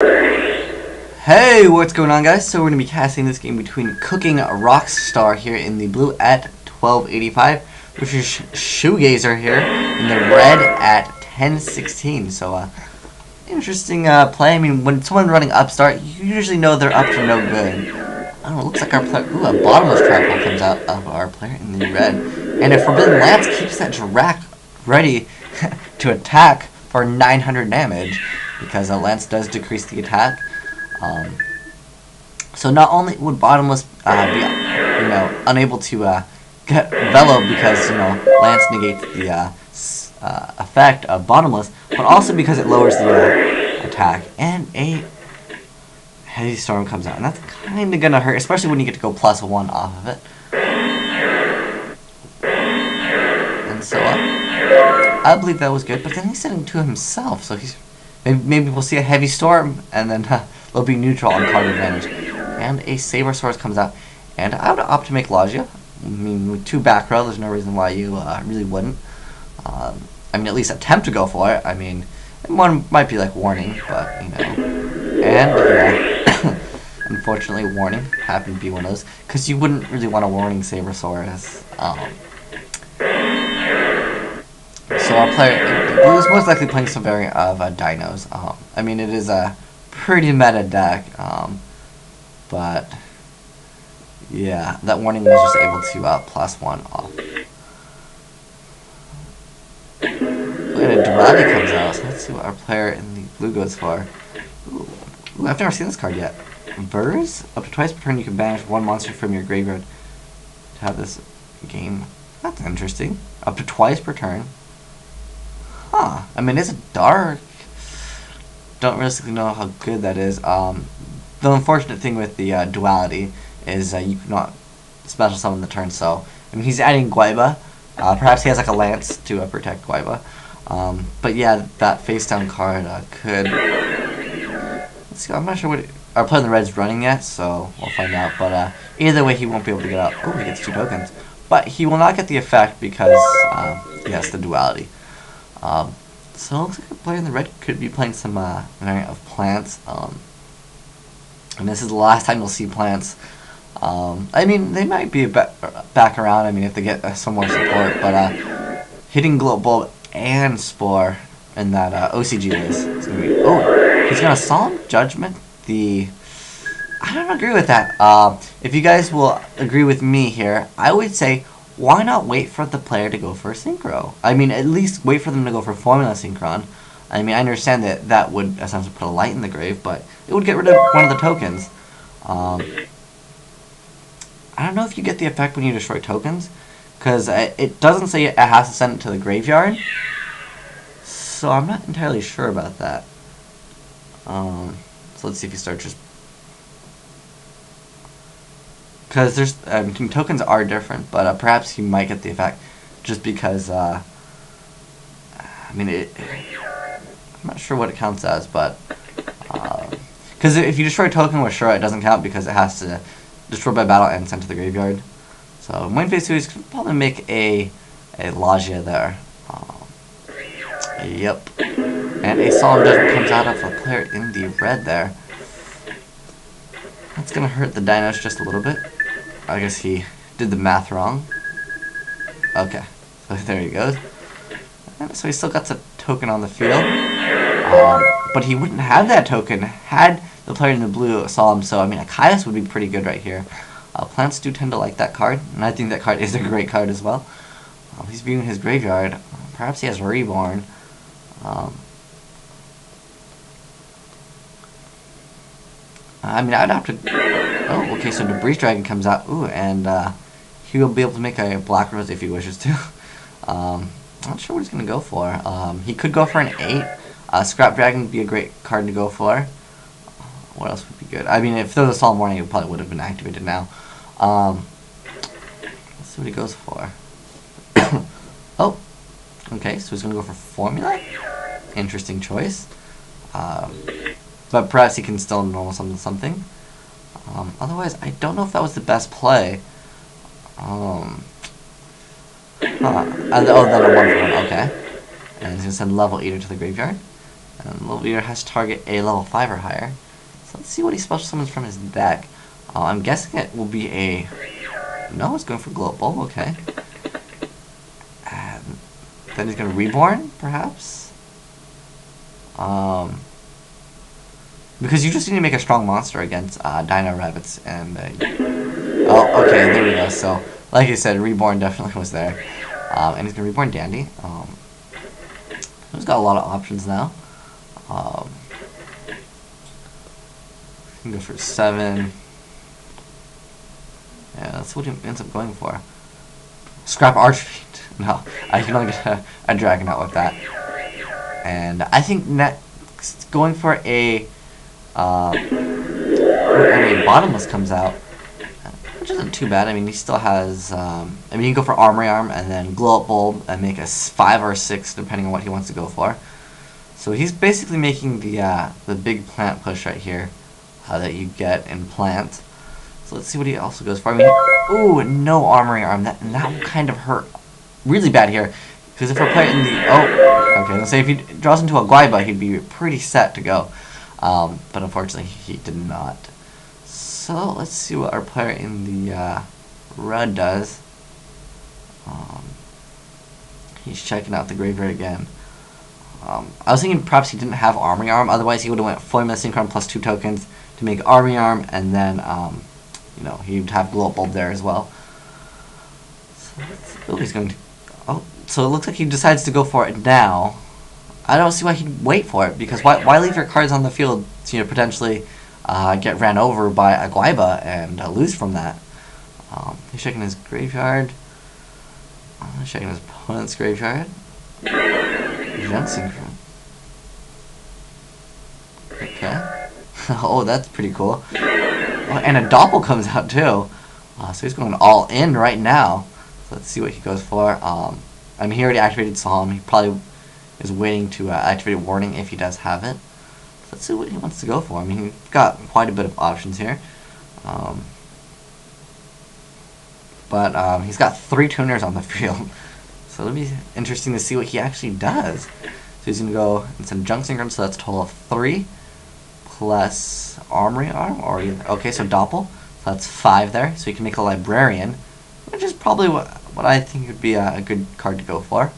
Hey, what's going on, guys? So we're going to be casting this game between Cooking Rockstar here in the blue at 1285, which is Shoegazer here in the red at 1016. So, interesting play. I mean, when someone's running upstart, you usually know they're up to no good. I don't know, it looks like our player... Ooh, a bottomless trap comes out of our player in the red. And if Forbidden Lance keeps that Dirac ready to attack for 900 damage, because Lance does decrease the attack. So not only would Bottomless be, unable to get Velo because, Lance negates the effect of Bottomless, but also because it lowers the attack, and a Heavy Storm comes out, and that's kind of gonna hurt, especially when you get to go +1 off of it. And so, I believe that was good, but then he's sitting to himself, so he's... Maybe we'll see a Heavy Storm, and then they'll be neutral on card advantage. And a Saber Source comes out, and I would opt to make Logia. I mean, with 2 back row, there's no reason why you really wouldn't. I mean, at least attempt to go for it. I mean, one might be like Warning, but, And, yeah, unfortunately, Warning happened to be one of those, because you wouldn't really want a Warning Saber Source. So our player is most likely playing some variant of Dinos. I mean, it is a pretty meta deck, but yeah, that Warning was just able to +1 off. And a Duality comes out, so let's see what our player in the blue goes for. Ooh, I've never seen this card yet. Burrs? Up to twice per turn you can banish 1 monster from your graveyard to have this game. That's interesting. Up to twice per turn. Huh. I mean, it's dark. Don't really know how good that is. The unfortunate thing with the duality is you cannot special summon the turn, so... I mean, he's adding Guaiba. Perhaps he has like a Lance to protect Guaiba. But yeah, that face down card could... Let's see, I'm not sure what... Our player in the red's running yet, so we'll find out. But either way, he won't be able to get up. Oh, he gets 2 tokens. But he will not get the effect because he has the duality. So it looks like the player in the red could be playing some variant of plants. And this is the last time you'll see plants. I mean, they might be back around. I mean, if they get some more support. But hitting Glow Bulb and Spore in that OCG list is gonna be... Oh, he's gonna Solemn Judgment the... I don't agree with that. If you guys will agree with me here, I would say, why not wait for the player to go for a Synchro? I mean, at least wait for them to go for Formula Synchron. I mean, I understand that that would essentially put a light in the grave, but it would get rid of one of the tokens. I don't know if you get the effect when you destroy tokens, because it doesn't say it has to send it to the graveyard. So I'm not entirely sure about that. So let's see if you start just... Because there's tokens are different, but perhaps you might get the effect just because I mean I'm not sure what it counts as, but because if you destroy a token with Shura, it doesn't count because it has to destroy by battle and send to the graveyard. So in main phase 2, he's gonna probably make a Logia there. Yep, and a Solemn Judgment comes out of a player in the red there. That's gonna hurt the Dinos just a little bit. I guess he did the math wrong. Okay, so there he goes. And so he still got a token on the field. But he wouldn't have that token had the player in the blue Solemn, so I mean, a Caius would be pretty good right here. Plants do tend to like that card, and I think that card is a great card as well. He's viewing his graveyard. Perhaps he has Reborn. I mean, I'd have to... Oh, okay, so Debris Dragon comes out. Ooh, and he will be able to make a Black Rose if he wishes to. Not sure what he's going to go for. He could go for an 8. Scrap Dragon would be a great card to go for. What else would be good? I mean, if there was a Solemn Warning, it probably would have been activated now. Let's see what he goes for. Oh, okay, so he's going to go for Formula? Interesting choice. But perhaps he can still normal something. Otherwise, I don't know if that was the best play. Oh, then a 1 for 1, okay. And he's going to send Level Eater to the graveyard. And Little Beater has to target a level 5 or higher. So let's see what he special summons from his deck. I'm guessing it will be a... No, it's going for Glow Bulb, okay. And then he's going to Reborn, perhaps? Because you just need to make a strong monster against Dino Rabbits and... oh, okay, there we go. So, like I said, Reborn definitely was there. And he's going to Reborn Dandy. He's got a lot of options now. Can go for 7. Yeah, that's what he ends up going for. Scrap Archfiend. No, I can only get a Dragonaut with that. And I think next going for a Bottomless comes out, which isn't too bad. I mean, he still has. I mean, you can go for Armory Arm and then Glow Up Bulb and make a 5 or 6 depending on what he wants to go for. So he's basically making the big plant push right here that you get in plant. So let's see what he also goes for. I mean, ooh, no Armory Arm. That will kind of hurt really bad here. Because if we're playing the... Oh, okay, let's say if he draws into a Guaiba, he'd be pretty set to go. But unfortunately, he did not. So let's see what our player in the red does. He's checking out the graveyard again. I was thinking perhaps he didn't have Armory Arm. Otherwise, he would have went Flame of Synchron plus 2 tokens to make Armory Arm, and then you know, he'd have Glow Up Bulb there as well. So oh, he's going to... Oh, so it looks like he decides to go for it now. I don't see why he'd wait for it, because why leave your cards on the field to, you know, potentially get ran over by a Guaiba and lose from that. He's checking his graveyard. He's checking his opponent's graveyard. Synchron. Okay. Oh, that's pretty cool. Oh, and a Doppel comes out too. So he's going all in right now. So let's see what he goes for. I mean, he already activated Psalm. He probably is waiting to activate Warning if he does have it. So let's see what he wants to go for. I mean, he's got quite a bit of options here. But he's got 3 tuners on the field. So it'll be interesting to see what he actually does. So he's going to go instead of Junk Synchron, so that's a total of 3. Plus Armory Arm, or okay, so Doppel, so that's 5 there. So you can make a Librarian, which is probably what I think would be a good card to go for.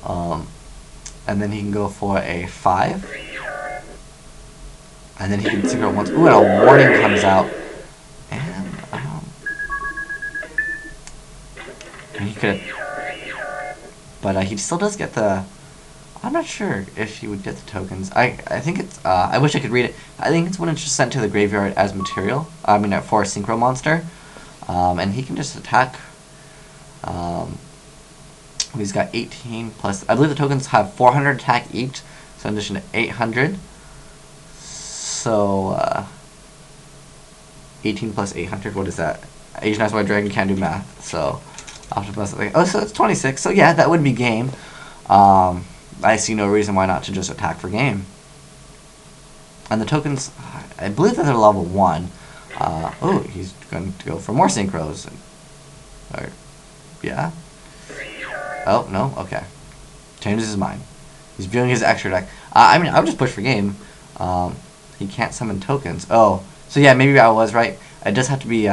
And then he can go for a 5, and then he can synchro once. Ooh, and a Warning comes out, and he could, but he still does get the. I'm not sure if he would get the tokens. I think it's, I wish I could read it. I think it's when it's just sent to the graveyard as material. I mean, for a Synchro monster. And he can just attack. He's got 18 plus, I believe the tokens have 400 attack each. So in addition to 800. So, 18 plus 800, what is that? Asian Ice White Dragon can't do math. So, I'll have to plus it. Oh, so it's 26. So yeah, that would be game. I see no reason why not to just attack for game. And the tokens, I believe that they're level 1. Oh, he's going to go for more synchros. Or, yeah. Oh, no? Okay. Changes his mind. He's viewing his extra deck. I mean, I would just push for game. He can't summon tokens. Oh, so yeah, maybe I was right. It does have to be,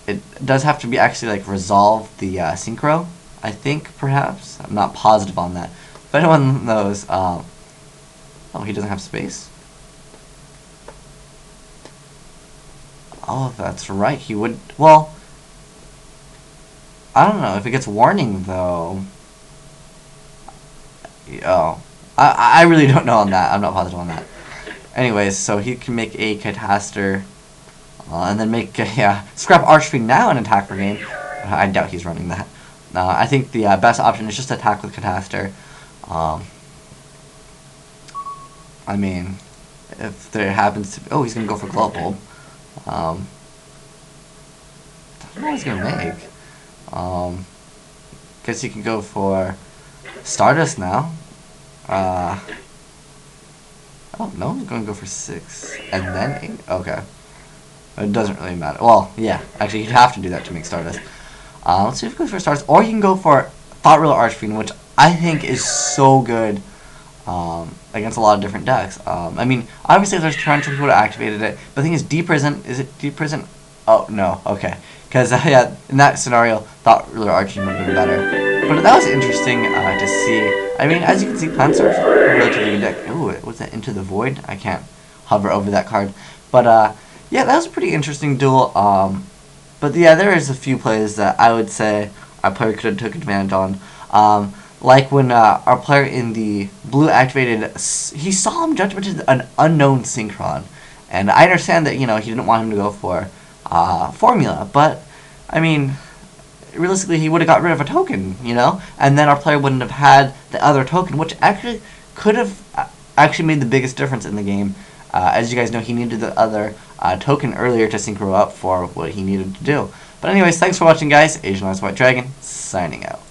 it does have to be actually, like, resolve the synchro. I think, perhaps. I'm not positive on that. If anyone knows, oh, he doesn't have space? Oh, that's right, he would, well, I don't know, if it gets Warning, though, oh, I really don't know on that, I'm not positive on that. Anyways, so he can make a Cataster, and then make a, scrap Archfiend now and attack for game. I doubt he's running that. I think the best option is just to attack with Cataster. I mean, if there happens to be... Oh, he's going to go for Glow Bulb. I don't know what he's going to make. Guess he can go for Stardust now. Oh, no, he's going to go for 6. And then 8? Okay. It doesn't really matter. Well, yeah. Actually, you'd have to do that to make Stardust. Let's see if he goes for Stardust. Or you can go for Thought Real Archfiend, which I think is so good against a lot of different decks. I mean, obviously if there's Torrential, he would have activated it. But the thing is, Deep Prison, is it Deep Prison? Oh, no, okay. Because, yeah, in that scenario, thought Ruler Arching would have been better. But that was interesting to see. I mean, as you can see, Plants are a relatively good deck. Ooh, what's that, Into the Void? I can't hover over that card. But, yeah, that was a pretty interesting duel. But, yeah, there is a few plays that I would say our player could have took advantage on. Like when our player in the blue activated, he Solemn Judgment is an unknown Synchron. And I understand that, he didn't want him to go for Formula, but, I mean, realistically, he would have got rid of a token, and then our player wouldn't have had the other token, which actually could have actually made the biggest difference in the game. As you guys know, he needed the other token earlier to synchro up for what he needed to do. But anyways, thanks for watching, guys. Asian White Dragon, signing out.